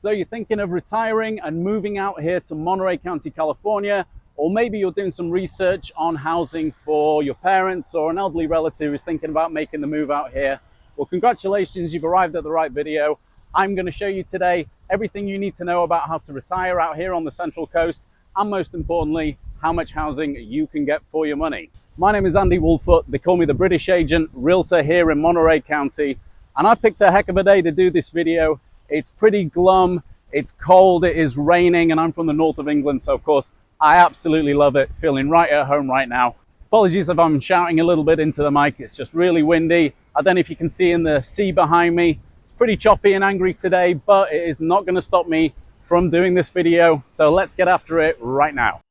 So you're thinking of retiring and moving out here to Monterey County, California, or maybe you're doing some research on housing for your parents or an elderly relative who's thinking about making the move out here. Well, congratulations, you've arrived at the right video. I'm going to show you today everything you need to know about how to retire out here on the Central Coast, and most importantly, how much housing you can get for your money. My name is Andy Woolfoot. They call me the British Agent, Realtor here in Monterey County, and I picked a heck of a day to do this video. It's pretty glum, it's cold, it is raining, and I'm from the north of England, so of course I absolutely love it. Feeling right at home right now. Apologies if I'm shouting a little bit into the mic, it's just really windy. I don't know if you can see in the sea behind me. It's pretty choppy and angry today, but it is not going to stop me from doing this video, so let's get after it right now.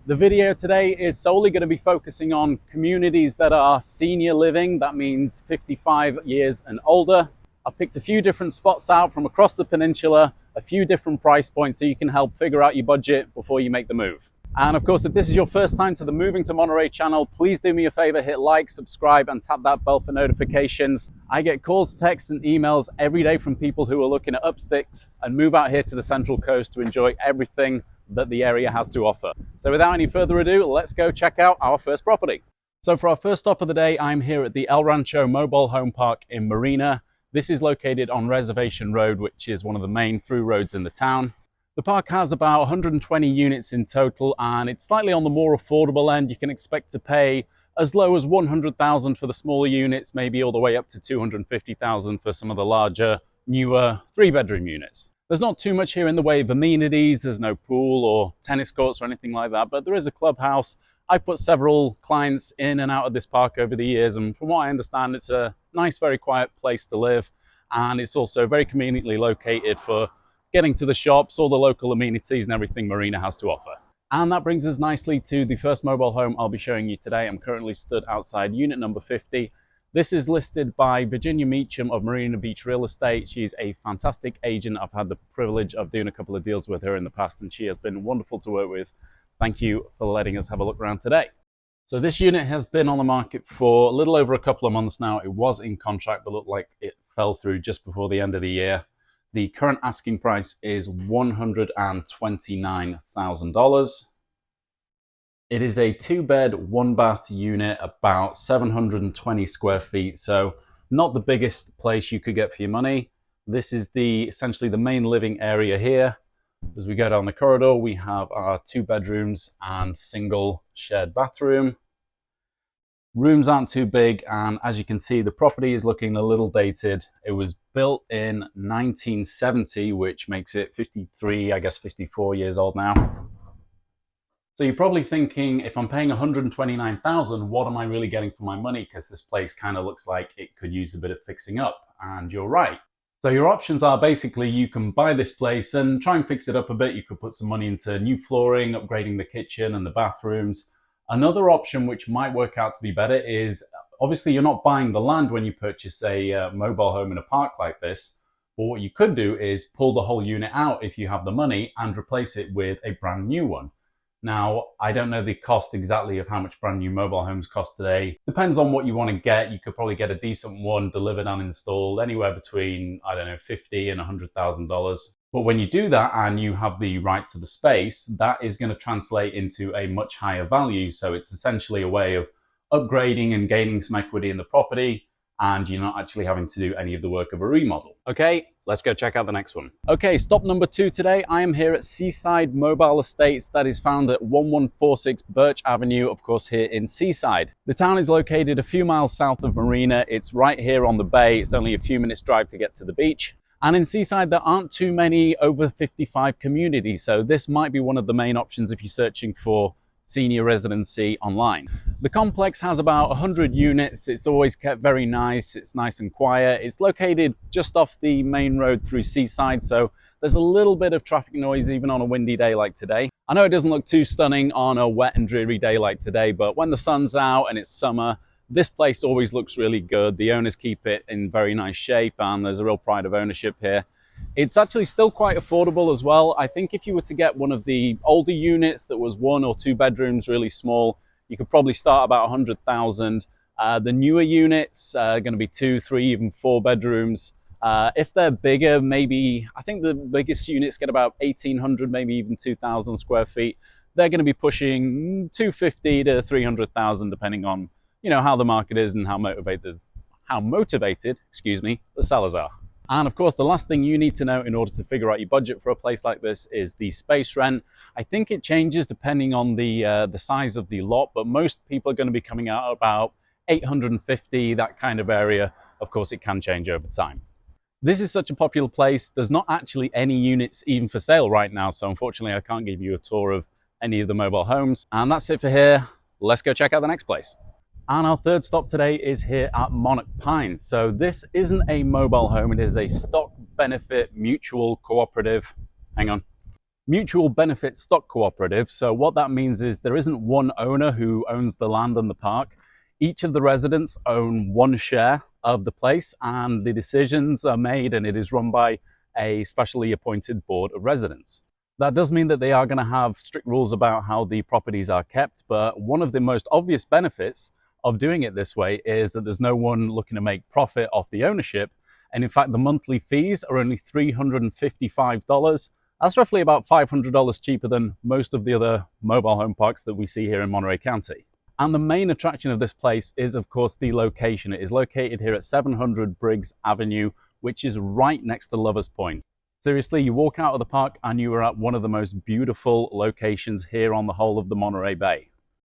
The video today is solely going to be focusing on communities that are senior living. That means 55 years and older. I've picked a few different spots out from across the peninsula, a few different price points so you can help figure out your budget before you make the move. And of course, if this is your first time to the Moving to Monterey channel, please do me a favor, hit like, subscribe, and tap that bell for notifications. I get calls, texts, and emails every day from people who are looking at up sticks and move out here to the Central Coast to enjoy everything that the area has to offer. So without any further ado, let's go check out our first property. So for our first stop of the day, I'm here at the El Rancho Mobile Home Park in Marina. This is located on Reservation Road, which is one of the main through roads in the town. The park has about 120 units in total, and it's slightly on the more affordable end. You can expect to pay as low as $100,000 for the smaller units, maybe all the way up to $250,000 for some of the larger, newer 3-bedroom units. There's not too much here in the way of amenities. There's no pool or tennis courts or anything like that, but there is a clubhouse. I've put several clients in and out of this park over the years, and from what I understand, it's a nice, very quiet place to live, and it's also very conveniently located for getting to the shops, all the local amenities and everything Marina has to offer. And that brings us nicely to the first mobile home I'll be showing you today. I'm currently stood outside unit number 50. This is listed by Virginia Meacham of Marina Beach Real Estate. She's a fantastic agent. I've had the privilege of doing a couple of deals with her in the past, and she has been wonderful to work with. Thank you for letting us have a look around today. So this unit has been on the market for a little over a couple of months now. It was in contract, but looked like it fell through just before the end of the year. The current asking price is $129,000. It is a 2-bed, 1-bath unit, about 720 square feet, so not the biggest place you could get for your money. This is essentially the main living area here. As we go down the corridor, we have our 2 bedrooms and single shared bathroom. Rooms aren't too big, and as you can see, the property is looking a little dated. It was built in 1970, which makes it 53, I guess 54 years old now. So you're probably thinking, if I'm paying $129,000, what am I really getting for my money? Because this place kind of looks like it could use a bit of fixing up, and you're right. So your options are basically you can buy this place and try and fix it up a bit. You could put some money into new flooring, upgrading the kitchen and the bathrooms. Another option which might work out to be better is, obviously you're not buying the land when you purchase a mobile home in a park like this, but what you could do is pull the whole unit out if you have the money and replace it with a brand new one. Now, I don't know the cost exactly of how much brand new mobile homes cost today. Depends on what you want to get. You could probably get a decent one delivered and installed anywhere between, I don't know, $50,000 and $100,000. But when you do that and you have the right to the space, that is going to translate into a much higher value. So it's essentially a way of upgrading and gaining some equity in the property, and you're not actually having to do any of the work of a remodel. Okay, let's go check out the next one. Okay, stop number 2 today. I am here at Seaside Mobile Estates, that is found at 1146 Birch Avenue, of course, here in Seaside. The town is located a few miles south of Marina. It's right here on the bay. It's only a few minutes drive to get to the beach. And in Seaside, there aren't too many over 55 communities, so this might be one of the main options if you're searching for senior residency online. The complex has about 100 units. It's always kept very nice. It's nice and quiet. It's located just off the main road through Seaside, so there's a little bit of traffic noise even on a windy day like today. I know it doesn't look too stunning on a wet and dreary day like today, but when the sun's out and it's summer, this place always looks really good. The owners keep it in very nice shape, and there's a real pride of ownership here. It's actually still quite affordable as well. I think if you were to get one of the older units that was 1 or 2 bedrooms, really small, you could probably start about $100,000. The newer units are going to be 2, 3, even 4 bedrooms. If they're bigger, maybe, I think the biggest units get about 1,800, maybe even 2,000 square feet. They're going to be pushing 250 to 300,000, depending on, how the market is and how motivated, the sellers are. And of course, the last thing you need to know in order to figure out your budget for a place like this is the space rent. I think it changes depending on the size of the lot, but most people are going to be coming out about 850, that kind of area. Of course, it can change over time. This is such a popular place. There's not actually any units even for sale right now, so unfortunately I can't give you a tour of any of the mobile homes. And that's it for here. Let's go check out the next place. And our third stop today is here at Monik Pin. So this isn't a mobile home, it is a stock benefit mutual cooperative. Mutual benefit stock cooperative. So what that means is there isn't one owner who owns the land and the park. Each of the residents own one share of the place, and the decisions are made, and it is run by a specially appointed board of residents. That does mean that they are going to have strict rules about how the properties are kept, but one of the most obvious benefits of doing it this way is that there's no one looking to make profit off the ownership. And in fact, the monthly fees are only $355. That's roughly about $500 cheaper than most of the other mobile home parks that we see here in Monterey County. And the main attraction of this place is, of course, the location. It is located here at 700 Briggs Avenue, which is right next to Lovers Point. Seriously, you walk out of the park and you are at one of the most beautiful locations here on the whole of the Monterey Bay.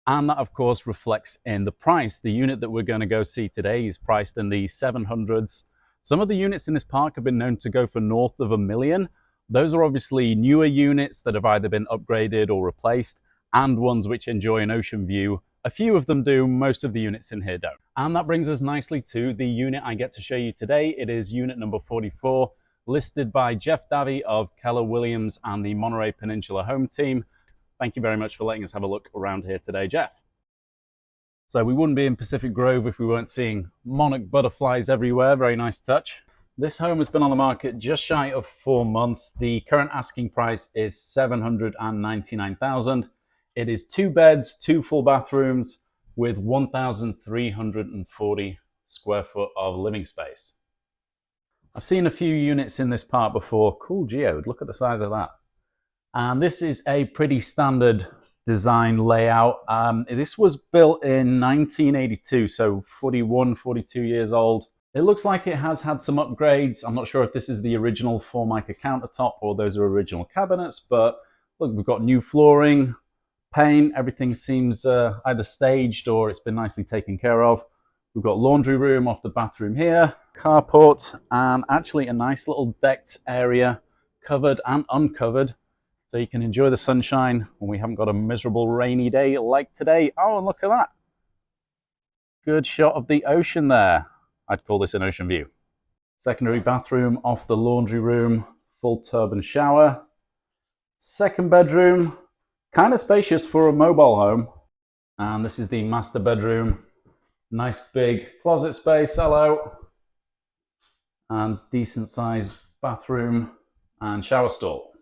And that, of course, reflects in the price. The unit that we're going to go see today is priced in the 700s. Some of the units in this park have been known to go for north of $1 million. Those are obviously newer units that have either been upgraded or replaced, and ones which enjoy an ocean view. A few of them do, most of the units in here don't. And that brings us nicely to the unit I get to show you today. It is unit number 44, listed by Jeff Davey of Keller Williams and the Monterey Peninsula Home Team. Thank you very much for letting us have a look around here today, Jeff. So we wouldn't be in Pacifica Grove if we weren't seeing monarch butterflies everywhere. Very nice touch. This home has been on the market just shy of 4 months. The current asking price is $799,000. It is 2 beds, 2 full bathrooms with 1,340 square foot of living space. I've seen a few units in this park before. Cool geode, look at the size of that. And this is a pretty standard design layout. This was built in 1982, so 42 years old. It looks like it has had some upgrades. I'm not sure if this is the original Formica countertop or those are original cabinets, but look, we've got new flooring, paint, everything seems either staged or it's been nicely taken care of. We've got laundry room off the bathroom here, carport, and actually a nice little decked area, covered and uncovered, so you can enjoy the sunshine when we haven't got a miserable rainy day like today. Oh, and look at that. Good shot of the ocean there. I'd call this an ocean view. Secondary bathroom off the laundry room, full tub and shower. Second bedroom, kind of spacious for a mobile home. And this is the master bedroom. Nice big closet space, hello. And decent sized bathroom and shower stall.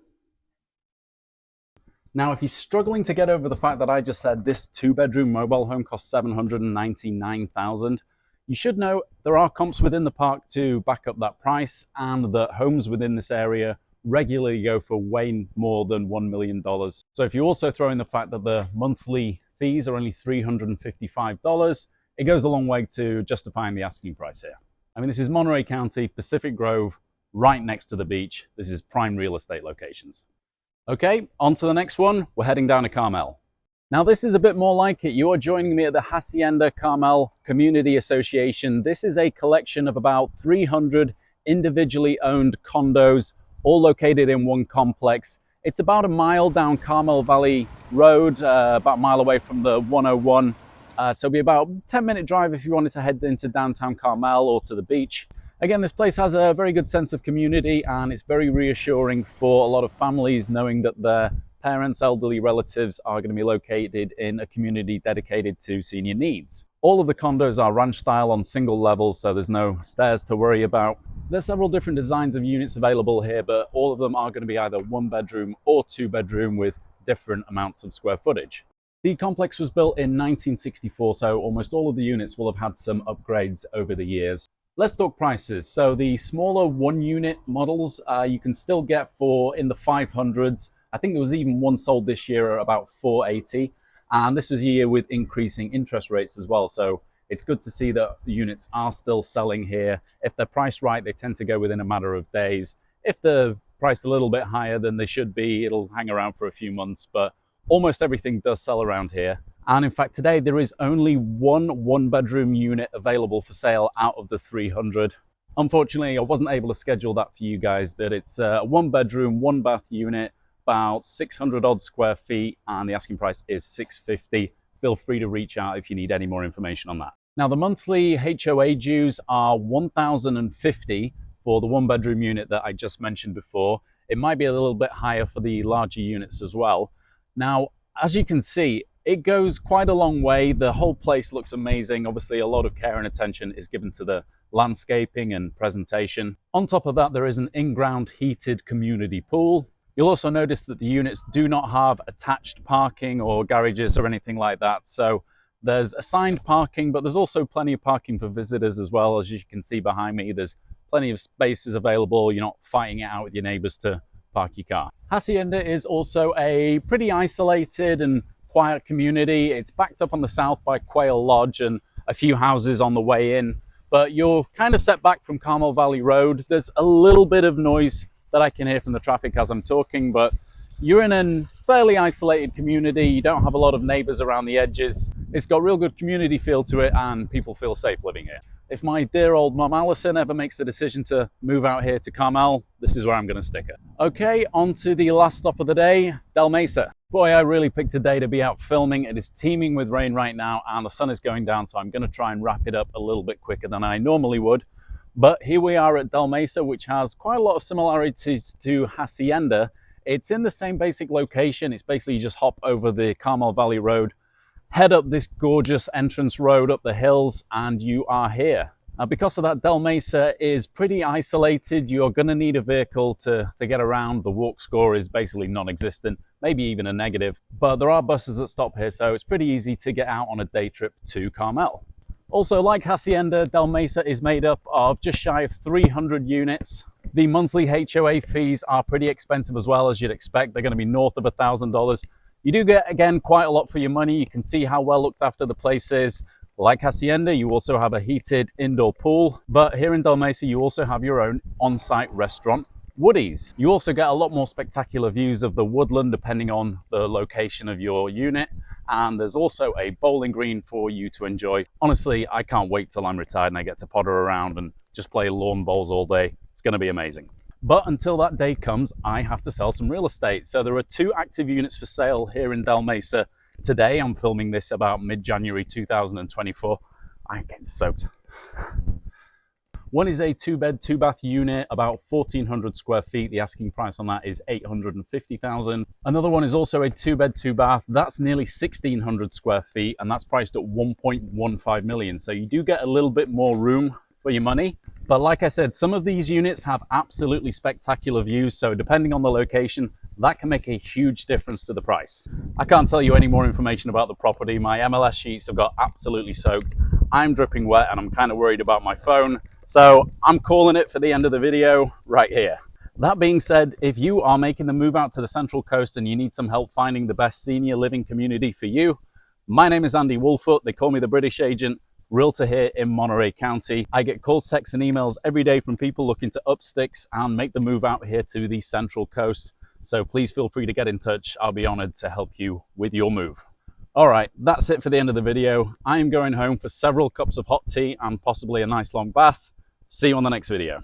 Now, if you're struggling to get over the fact that I just said this 2-bedroom mobile home costs $799,000, you should know there are comps within the park to back up that price, and that homes within this area regularly go for way more than $1 million. So if you also throw in the fact that the monthly fees are only $355, it goes a long way to justifying the asking price here. I mean, this is Monterey County, Pacifica Grove, right next to the beach. This is prime real estate locations. Okay, on to the next one. We're heading down to Carmel. Now this is a bit more like it. You are joining me at the Henda Carmel Community Association. This is a collection of about 300 individually owned condos, all located in one complex. It's about a mile down Carmel Valley Road, about a mile away from the 101. So it'll be about a 10-minute drive if you wanted to head into downtown Carmel or to the beach. Again, this place has a very good sense of community, and it's very reassuring for a lot of families knowing that their parents, elderly relatives are going to be located in a community dedicated to senior needs. All of the condos are ranch style on single levels, so there's no stairs to worry about. There's several different designs of units available here, but all of them are going to be either 1-bedroom or 2-bedroom with different amounts of square footage. The complex was built in 1964, so almost all of the units will have had some upgrades over the years. Let's talk prices. So the smaller one unit models you can still get for in the 500s. I think there was even one sold this year at about 480. And this was a year with increasing interest rates as well. So it's good to see that the units are still selling here. If they're priced right, they tend to go within a matter of days. If they're priced a little bit higher than they should be, it'll hang around for a few months, but almost everything does sell around here. And in fact, today there is only one bedroom unit available for sale out of the 300. Unfortunately, I wasn't able to schedule that for you guys, but it's a 1 bedroom, 1 bath unit, about 600 odd square feet, and the asking price is 650. Feel free to reach out if you need any more information on that. Now, the monthly HOA dues are $1,050 for the 1 bedroom unit that I just mentioned before. It might be a little bit higher for the larger units as well. Now, as you can see, it goes quite a long way. The whole place looks amazing. Obviously, a lot of care and attention is given to the landscaping and presentation. On top of that, there is an in-ground heated community pool. You'll also notice that the units do not have attached parking or garages or anything like that. So there's assigned parking, but there's also plenty of parking for visitors as well. As you can see behind me, there's plenty of spaces available. You're not fighting it out with your neighbors to park your car. Hacienda is also a pretty isolated and quiet community. It's backed up on the south by Quail Lodge and a few houses on the way in, but you're kind of set back from Carmel Valley Road. There's a little bit of noise that I can hear from the traffic as I'm talking, but you're in a fairly isolated community. You don't have a lot of neighbors around the edges. It's got real good community feel to it, and people feel safe living here. If my dear old mum Alison ever makes the decision to move out here to Carmel, this is where I'm going to stick her. Okay, on to the last stop of the day, Del Mesa. Boy, I really picked a day to be out filming. It is teeming with rain right now and the sun is going down, so I'm going to try and wrap it up a little bit quicker than I normally would. But here we are at Del Mesa, which has quite a lot of similarities to Hacienda. It's in the same basic location. It's basically you just hop over the Carmel Valley Road, head up this gorgeous entrance road up the hills, and you are here. Now, because of that, Del Mesa is pretty isolated. You're going to need a vehicle to get around. The walk score is basically non-existent, maybe even a negative. But there are buses that stop here, so it's pretty easy to get out on a day trip to Carmel. Also, like Hacienda, Del Mesa is made up of just shy of 300 units. The monthly HOA fees are pretty expensive as well, as you'd expect. They're going to be north of $1,000. You do get, again, quite a lot for your money. You can see how well looked after the place is. Like Hacienda, you also have a heated indoor pool, but here in Del Mesa, you also have your own on-site restaurant, Woody's. You also get a lot more spectacular views of the woodland depending on the location of your unit, and there's also a bowling green for you to enjoy. Honestly, I can't wait till I'm retired and I get to potter around and just play lawn bowls all day. It's going to be amazing. But until that day comes, I have to sell some real estate. So there are 2 active units for sale here in Del Mesa. Today, I'm filming this about mid-January 2024. I'm getting soaked. One is a 2-bed, 2-bath unit, about 1,400 square feet. The asking price on that is $850,000. Another one is also a 2-bed, 2-bath. That's nearly 1,600 square feet, and that's priced at $1.15 million. So you do get a little bit more room for your money. But like I said, some of these units have absolutely spectacular views, so depending on the location, that can make a huge difference to the price. I can't tell you any more information about the property. My MLS sheets have got absolutely soaked. I'm dripping wet and I'm kind of worried about my phone. So I'm calling it for the end of the video right here. That being said, if you are making the move out to the Central Coast and you need some help finding the best senior living community for you, my name is Andy Woolfoot. They call me the British agent. Realtor here in Monterey County. I get calls, texts and emails every day from people looking to up sticks and make the move out here to the Central Coast. So please feel free to get in touch. I'll be honored to help you with your move. All right, that's it for the end of the video. I am going home for several cups of hot tea and possibly a nice long bath. See you on the next video.